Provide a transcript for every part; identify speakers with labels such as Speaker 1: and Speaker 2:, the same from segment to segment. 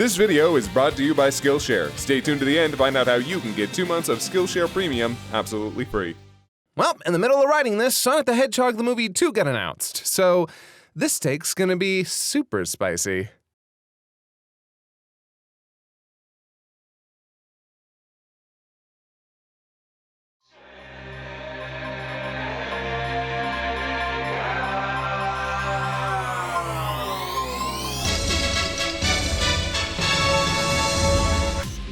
Speaker 1: This video is brought to you by Skillshare. Stay tuned to the end to find out how you can get 2 months of Skillshare Premium absolutely free.
Speaker 2: Well, in the middle of writing this, Sonic the Hedgehog the movie 2 got announced, so this take's gonna be super spicy.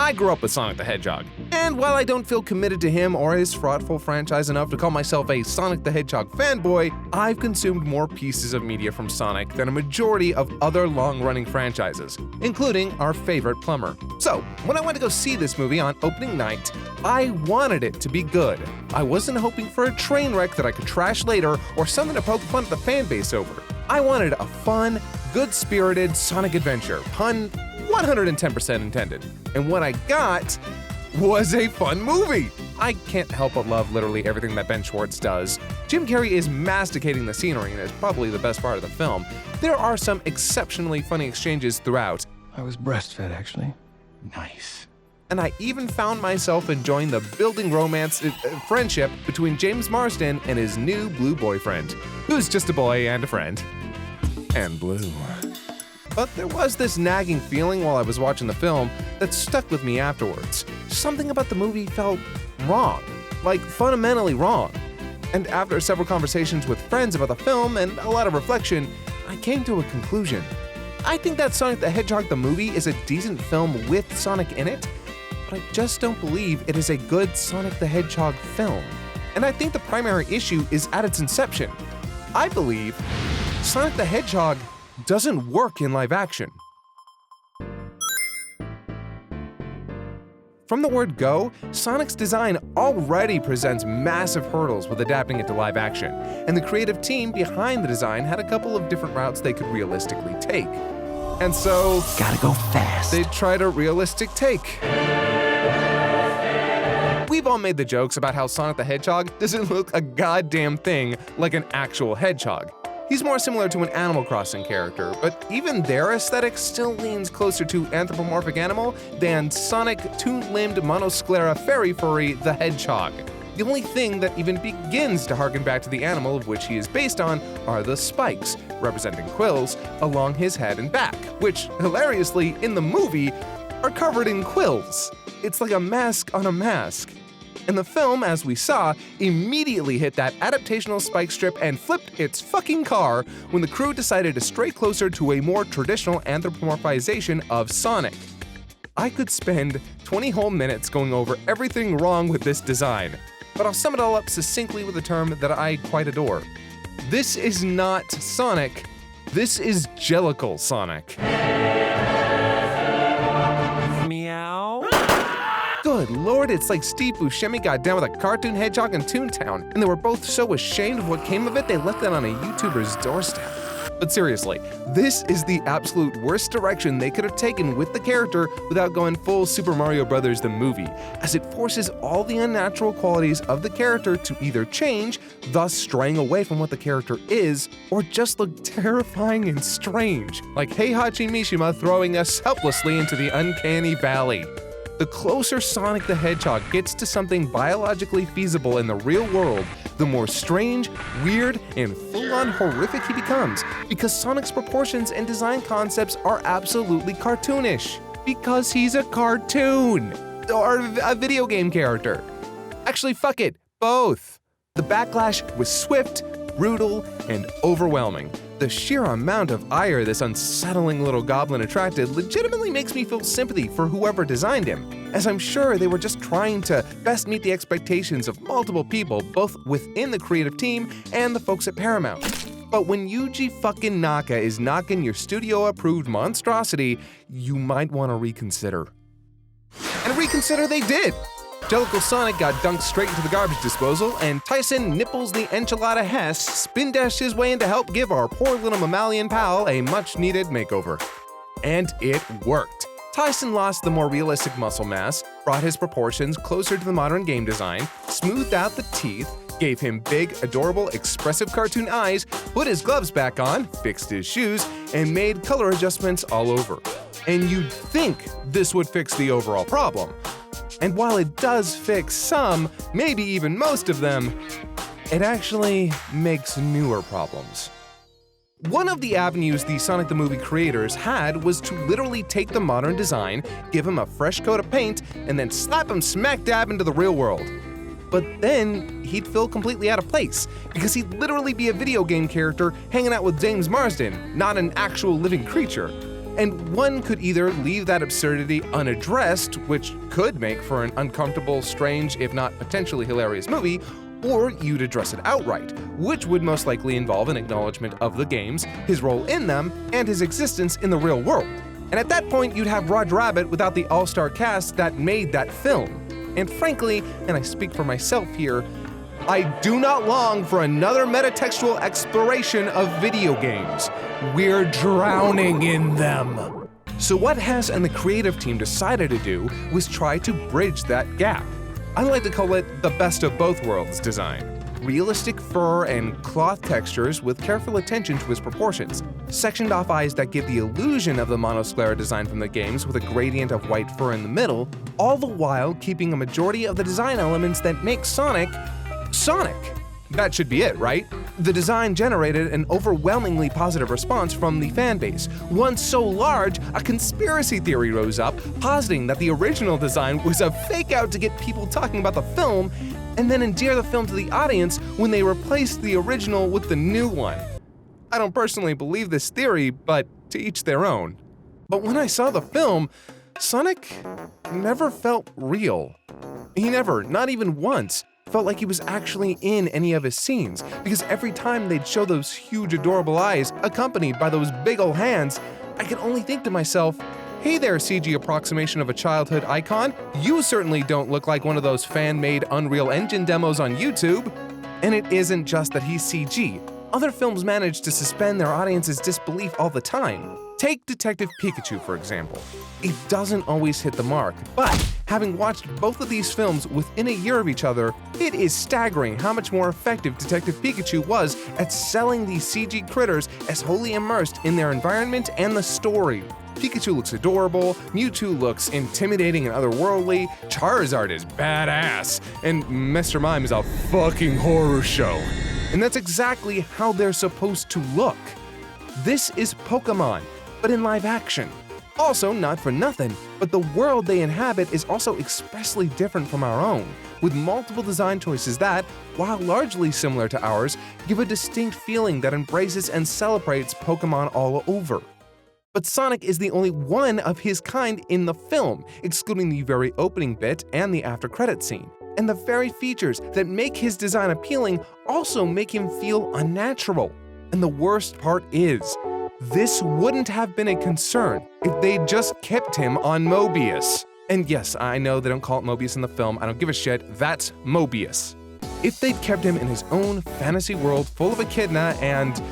Speaker 2: I grew up with Sonic the Hedgehog, and while I don't feel committed to him or his fraudful franchise enough to call myself a Sonic the Hedgehog fanboy, I've consumed more pieces of media from Sonic than a majority of other long-running franchises, including our favorite plumber. So, when I went to go see this movie on opening night, I wanted it to be good. I wasn't hoping for a train wreck that I could trash later or something to poke fun at the fanbase over. I wanted a fun, good-spirited Sonic adventure, pun 110% intended. And what I got was a fun movie. I can't help but love literally everything that Ben Schwartz does. Jim Carrey is masticating the scenery and is probably the best part of the film. There are some exceptionally funny exchanges throughout.
Speaker 3: I was breastfed, actually.
Speaker 4: Nice.
Speaker 2: And I even found myself enjoying the building romance friendship between James Marsden and his new blue boyfriend, who's just a boy and a friend. And blue. But there was this nagging feeling while I was watching the film that stuck with me afterwards. Something about the movie felt wrong, like fundamentally wrong. And after several conversations with friends about the film and a lot of reflection, I came to a conclusion. I think that Sonic the Hedgehog the movie is a decent film with Sonic in it, but I just don't believe it is a good Sonic the Hedgehog film. And I think the primary issue is at its inception. I believe Sonic the Hedgehog doesn't work in live action. From the word go, Sonic's design already presents massive hurdles with adapting it to live action, and the creative team behind the design had a couple of different routes they could realistically take. And so,
Speaker 4: Gotta go fast.
Speaker 2: they tried a realistic take. We've all made the jokes about how Sonic the Hedgehog doesn't look a goddamn thing like an actual hedgehog. He's more similar to an Animal Crossing character, but even their aesthetic still leans closer to anthropomorphic animal than Sonic two-limbed monosclera fairy furry the Hedgehog. The only thing that even begins to harken back to the animal of which he is based on are the spikes, representing quills, along his head and back, which, hilariously, in the movie, are covered in quills. It's like a mask on a mask. And the film, as we saw, immediately hit that adaptational spike strip and flipped its fucking car when the crew decided to stray closer to a more traditional anthropomorphization of Sonic. I could spend 20 whole minutes going over everything wrong with this design, but I'll sum it all up succinctly with a term that I quite adore. This is not Sonic, this is Jellicle Sonic.
Speaker 4: Meow.
Speaker 2: Good lord, it's like Steve Buscemi got down with a cartoon hedgehog in Toontown, and they were both so ashamed of what came of it they left it on a YouTuber's doorstep. But seriously, this is the absolute worst direction they could have taken with the character without going full Super Mario Bros. The movie, as it forces all the unnatural qualities of the character to either change, thus straying away from what the character is, or just look terrifying and strange, like Heihachi Mishima throwing us helplessly into the uncanny valley. The closer Sonic the Hedgehog gets to something biologically feasible in the real world, the more strange, weird, and full-on horrific he becomes, because Sonic's proportions and design concepts are absolutely cartoonish. Because he's a cartoon! Or a video game character. Actually, fuck it, both. The backlash was swift, brutal, and overwhelming. The sheer amount of ire this unsettling little goblin attracted legitimately makes me feel sympathy for whoever designed him, as I'm sure they were just trying to best meet the expectations of multiple people, both within the creative team and the folks at Paramount. But when Yuji fucking Naka is knocking your studio-approved monstrosity, you might want to reconsider. And reconsider they did! Jellicle Sonic got dunked straight into the garbage disposal, and Tyson Nipples the Enchilada Hess spin-dashed his way in to help give our poor little mammalian pal a much-needed makeover. And it worked. Tyson lost the more realistic muscle mass, brought his proportions closer to the modern game design, smoothed out the teeth, gave him big, adorable, expressive cartoon eyes, put his gloves back on, fixed his shoes, and made color adjustments all over. and you'd think this would fix the overall problem. And while it does fix some, maybe even most of them, it actually makes newer problems. One of the avenues the Sonic the Movie creators had was to literally take the modern design, give him a fresh coat of paint, and then slap him smack dab into the real world. But then he'd feel completely out of place, because he'd literally be a video game character hanging out with James Marsden, not an actual living creature. And one could either leave that absurdity unaddressed, which could make for an uncomfortable, strange, if not potentially hilarious movie, or you'd address it outright, which would most likely involve an acknowledgement of the games, his role in them, and his existence in the real world. And at that point, you'd have Roger Rabbit without the all-star cast that made that film. And frankly, and I speak for myself here, I do not long for another metatextual exploration of video games. We're drowning in them. So what Hess and the creative team decided to do was try to bridge that gap. I like to call it the best of both worlds design. Realistic fur and cloth textures with careful attention to his proportions. Sectioned off eyes that give the illusion of the monosclera design from the games with a gradient of white fur in the middle, all the while keeping a majority of the design elements that make Sonic, Sonic. That should be it, right? The design generated an overwhelmingly positive response from the fanbase, one so large a conspiracy theory rose up, positing that the original design was a fake-out to get people talking about the film, and then endear the film to the audience when they replaced the original with the new one. I don't personally believe this theory, but to each their own. But when I saw the film, Sonic never felt real. He never, not even once, felt like he was actually in any of his scenes, because every time they'd show those huge adorable eyes accompanied by those big ol' hands, I could only think to myself, hey there, CG approximation of a childhood icon, you certainly don't look like one of those fan-made Unreal Engine demos on YouTube. And it isn't just that he's CG. Other films manage to suspend their audience's disbelief all the time. Take Detective Pikachu, for example. It doesn't always hit the mark, but having watched both of these films within a year of each other, it is staggering how much more effective Detective Pikachu was at selling these CG critters as wholly immersed in their environment and the story. Pikachu looks adorable, Mewtwo looks intimidating and otherworldly, Charizard is badass, and Mr. Mime is a fucking horror show. And that's exactly how they're supposed to look. This is Pokémon, but in live action. Also, not for nothing, but the world they inhabit is also expressly different from our own, with multiple design choices that, while largely similar to ours, give a distinct feeling that embraces and celebrates Pokémon all over. But Sonic is the only one of his kind in the film, excluding the very opening bit and the after-credit scene. And the very features that make his design appealing also make him feel unnatural. And the worst part is, this wouldn't have been a concern if they'd just kept him on Mobius. And yes, I know they don't call it Mobius in the film, I don't give a shit, that's Mobius. If they'd kept him in his own fantasy world full of echidna and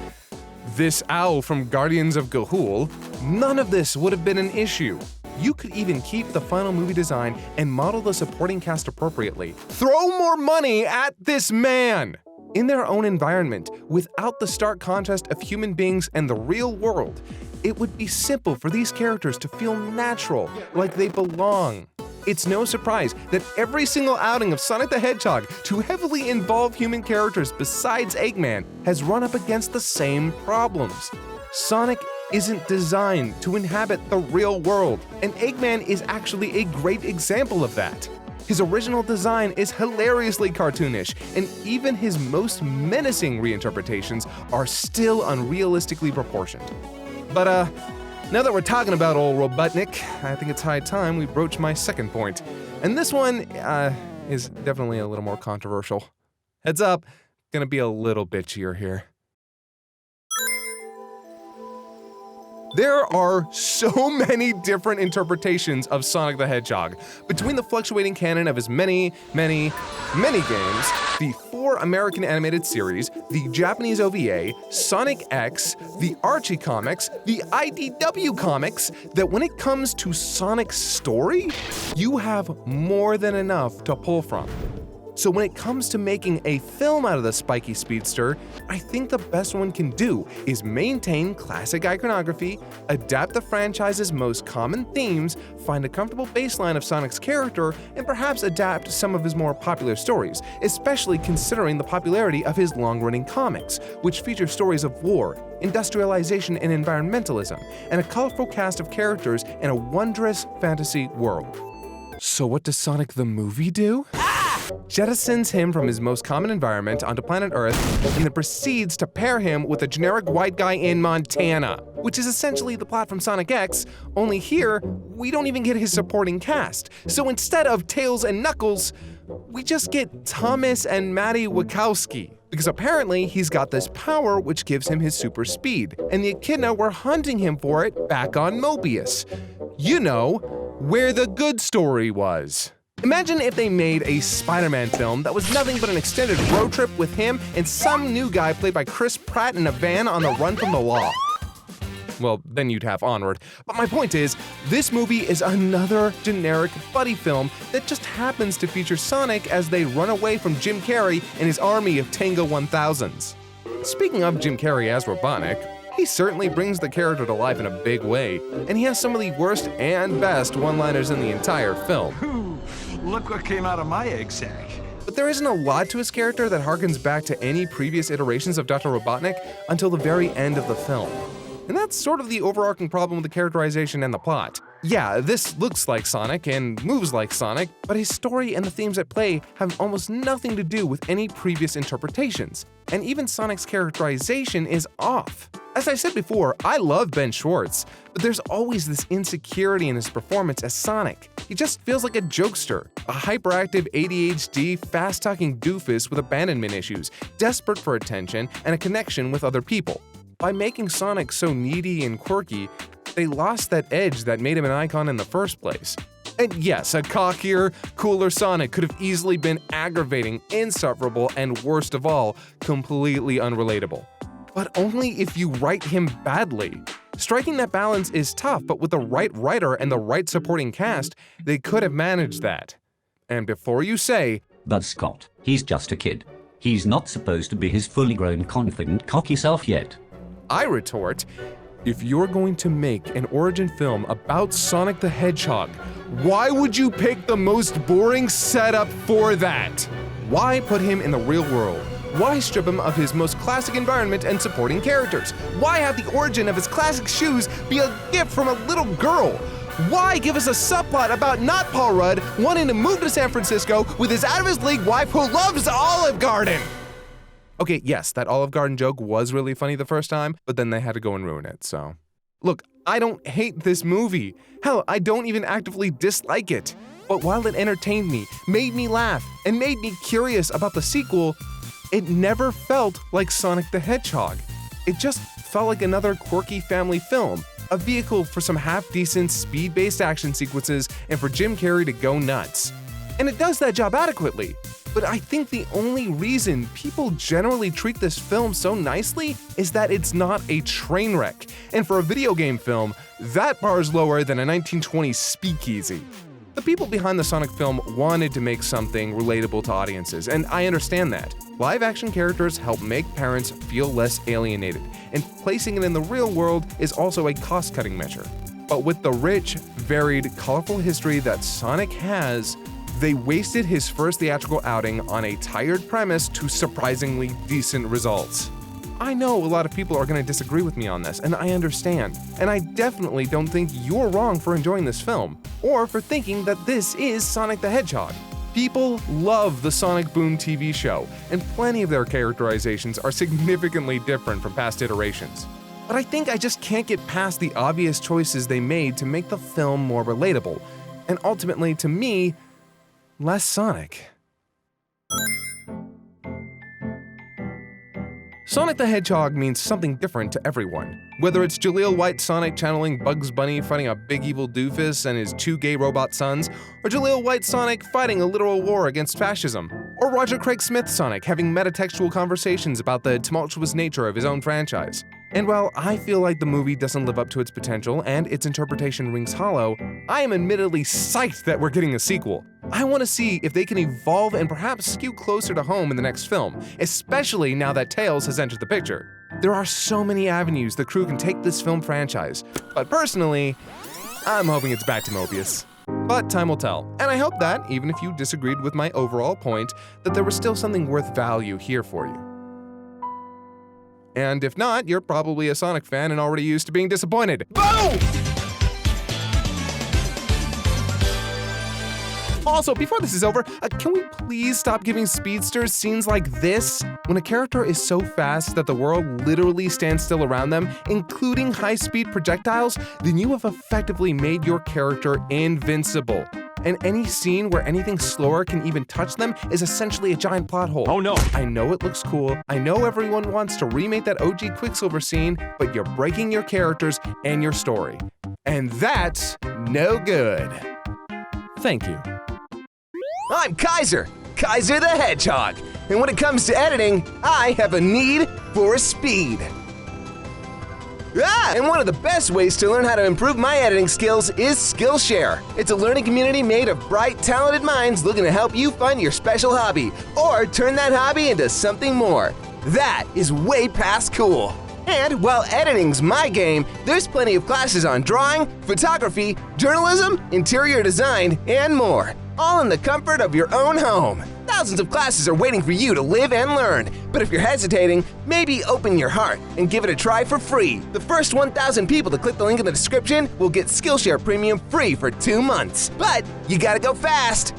Speaker 2: this owl from Guardians of Ga'Hoole, none of this would have been an issue. You could even keep the final movie design and model the supporting cast appropriately. Throw more money at this man! In their own environment, without the stark contrast of human beings and the real world, it would be simple for these characters to feel natural, like they belong. It's no surprise that every single outing of Sonic the Hedgehog to heavily involve human characters besides Eggman has run up against the same problems. Sonic isn't designed to inhabit the real world, and Eggman is actually a great example of that. His original design is hilariously cartoonish, and even his most menacing reinterpretations are still unrealistically proportioned. But now that we're talking about old Robotnik, I think it's high time we broach my second point. And this one is definitely a little more controversial. Heads up, gonna be a little bitchier here. There are so many different interpretations of Sonic the Hedgehog. Between the fluctuating canon of his many games, the 4 American animated series, the Japanese OVA, Sonic X, the Archie comics, the IDW comics, that when it comes to Sonic's story, you have more than enough to pull from. So when it comes to making a film out of the spiky speedster, I think the best one can do is maintain classic iconography, adapt the franchise's most common themes, find a comfortable baseline of Sonic's character, and perhaps adapt some of his more popular stories, especially considering the popularity of his long-running comics, which feature stories of war, industrialization and environmentalism, and a colorful cast of characters in a wondrous fantasy world. So what does Sonic the movie do? Jettisons him from his most common environment onto planet Earth and then proceeds to pair him with a generic white guy in Montana, which is essentially the plot from Sonic X, only here, we don't even get his supporting cast. So instead of Tails and Knuckles, we just get Thomas and Maddie Wachowski. Because apparently he's got this power which gives him his super speed, and the Echidna were hunting him for it back on Mobius. You know, where the good story was. Imagine if they made a Spider-Man film that was nothing but an extended road trip with him and some new guy played by Kris Pratt in a van on the run from the law. Well, then you'd have Onward. But my point is, this movie is another generic buddy film that just happens to feature Sonic as they run away from Jim Carrey and his army of Tango 1000s. Speaking of Jim Carrey as Robotnik, he certainly brings the character to life in a big way, and he has some of the worst and best one-liners in the entire film.
Speaker 4: Look what came out of my egg sack.
Speaker 2: But there isn't a lot to his character that harkens back to any previous iterations of Dr. Robotnik until the very end of the film. And that's sort of the overarching problem with the characterization and the plot. Yeah, this looks like Sonic and moves like Sonic, but his story and the themes at play have almost nothing to do with any previous interpretations. And even Sonic's characterization is off. As I said before, I love Ben Schwartz, but there's always this insecurity in his performance as Sonic. He just feels like a jokester, a hyperactive ADHD, fast-talking doofus with abandonment issues, desperate for attention and a connection with other people. By making Sonic so needy and quirky, they lost that edge that made him an icon in the first place. And yes, a cockier, cooler Sonic could have easily been aggravating, insufferable, and worst of all, completely unrelatable. But only if you write him badly. Striking that balance is tough, but with the right writer and the right supporting cast, they could have managed that. And before you say,
Speaker 5: "But Scott, he's just a kid. He's not supposed to be his fully grown, confident, cocky self yet,"
Speaker 2: I retort, if you're going to make an origin film about Sonic the Hedgehog, why would you pick the most boring setup for that? Why put him in the real world? Why strip him of his most classic environment and supporting characters? Why have the origin of his classic shoes be a gift from a little girl? Why give us a subplot about not Paul Rudd wanting to move to San Francisco with his out-of-his-league wife who loves Olive Garden? Okay, yes, that Olive Garden joke was really funny the first time, but then they had to go and ruin it, so. Look, I don't hate this movie. Hell, I don't even actively dislike it. But while it entertained me, made me laugh, and made me curious about the sequel, it never felt like Sonic the Hedgehog. It just felt like another quirky family film, a vehicle for some half-decent speed-based action sequences and for Jim Carrey to go nuts. And it does that job adequately. But I think the only reason people generally treat this film so nicely is that it's not a train wreck. And for a video game film, that bar's lower than a 1920s speakeasy. The people behind the Sonic film wanted to make something relatable to audiences, and I understand that. Live-action characters help make parents feel less alienated, and placing it in the real world is also a cost-cutting measure. But with the rich, varied, colorful history that Sonic has, they wasted his first theatrical outing on a tired premise to surprisingly decent results. I know a lot of people are going to disagree with me on this, and I understand. And I definitely don't think you're wrong for enjoying this film, or for thinking that this is Sonic the Hedgehog. People love the Sonic Boom TV show, and plenty of their characterizations are significantly different from past iterations. But I think I just can't get past the obvious choices they made to make the film more relatable, and ultimately, to me, less Sonic. Sonic the Hedgehog means something different to everyone. Whether it's Jaleel White Sonic channeling Bugs Bunny fighting a big evil doofus and his 2 gay robot sons, or Jaleel White Sonic fighting a literal war against fascism, or Roger Craig Smith Sonic having metatextual conversations about the tumultuous nature of his own franchise. And while I feel like the movie doesn't live up to its potential and its interpretation rings hollow, I am admittedly psyched that we're getting a sequel. I want to see if they can evolve and perhaps skew closer to home in the next film, especially now that Tails has entered the picture. There are so many avenues the crew can take this film franchise, but personally, I'm hoping it's back to Mobius. But time will tell, and I hope that, even if you disagreed with my overall point, that there was still something worth value here for you. And if not, you're probably a Sonic fan and already used to being disappointed. Boom! Also, before this is over, can we please stop giving speedsters scenes like this? When a character is so fast that the world literally stands still around them, including high-speed projectiles, then you have effectively made your character invincible. And any scene where anything slower can even touch them is essentially a giant plot hole.
Speaker 6: Oh no!
Speaker 2: I know it looks cool, I know everyone wants to remake that OG Quicksilver scene, but you're breaking your characters and your story. And that's no good. Thank you.
Speaker 7: I'm Kaiser the Hedgehog, and when it comes to editing, I have a need for speed. And one of the best ways to learn how to improve my editing skills is Skillshare. It's a learning community made of bright, talented minds looking to help you find your special hobby, or turn that hobby into something more. That is way past cool. And while editing's my game, there's plenty of classes on drawing, photography, journalism, interior design, and more. All in the comfort of your own home. Thousands of classes are waiting for you to live and learn. But if you're hesitating, maybe open your heart and give it a try for free. The first 1,000 people to click the link in the description will get Skillshare Premium free for 2 months. But you gotta go fast.